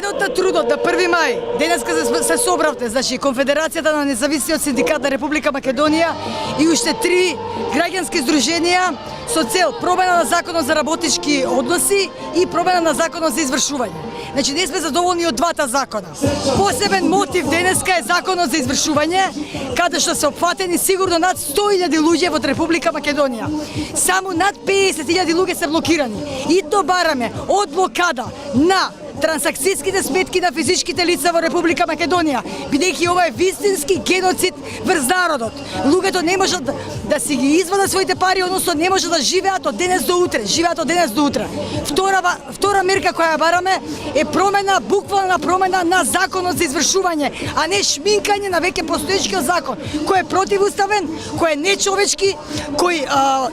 Денот на трудот на 1 мај, денеска се собравте, значи Конфедерацијата на независниот синдикат на Република Македонија и уште 3 граѓански здруженија со цел промена на законот за работнички односи и промена на законот за извршување. Значи не сме задоволни од двата закона. Посебен мотив денеска е законот за извршување, каде што се опфатени сигурно над 100.000 луѓе во Република Македонија. Само над 50.000 луѓе се блокирани. И то бараме од блокада на трансакцијските сметки на физичките лица во Република Македонија, бидејќи ова е вистински геноцид врз народот. Луѓето не можат да си ги извадат своите пари, односно не можат да живеат од денес до утре, живеат од денес до утре. Втора мерка која ја бараме е промена, буквална промена на законот за извршување, а не шминкање на веќе постоечкиот закон, кој е противуставен, кој е нечовечки, кој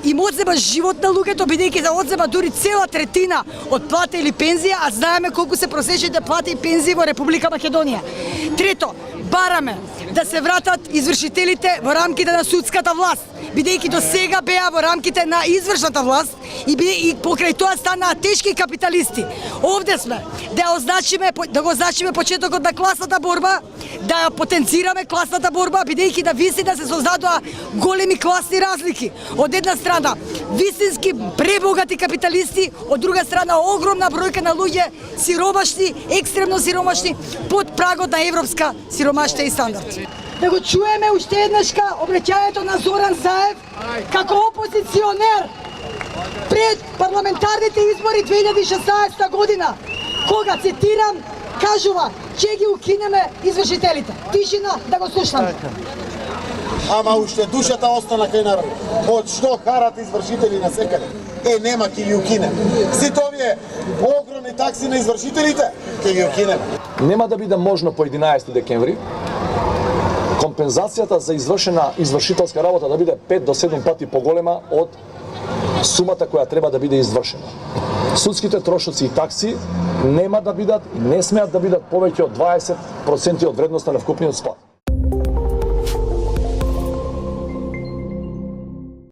им одзема живот на луѓето, бидејќи да одзема дури цела третина од плата или пензија, а знаеме колку се просечните плати и пензии во Република Македонија. Трето, бараме да се вратат извршителите во рамките на судската власт, бидејќи до сега беа во рамките на извршната власт и покрај тоа станаа тешки капиталисти. Овде сме да го означиме почетокот на класната борба, да ја потенцираме класната борба, бидејќи да вистина се создадоа големи класни разлики. Од една страна вистински пребогати капиталисти, од друга страна огромна бројка на луѓе сиромашни, екстремно сиромашни, под прагот на европска сиромаштва и стандард. Да го чуеме уште еднашка обраќањето на Зоран Заев како опозиционер пред парламентарните избори 2016 година, кога, цитирам, кажува, ќе ги укинеме извршителите. Тишина, да го слушнаме. Ама уште душата остана кај народ. Од што харат извршители на секаде? Нема, ќе ги укинем. Сите овие огромни такси на извршителите, ќе ги укинем. Нема да биде можно по 11 декември компензацијата за извршена извршителска работа да биде 5 до 7 пати поголема од сумата која треба да биде извршена. Судските трошоци и такси нема да бидат и не смеат да бидат повеќе од 20% од вредноста на вкупниот склад.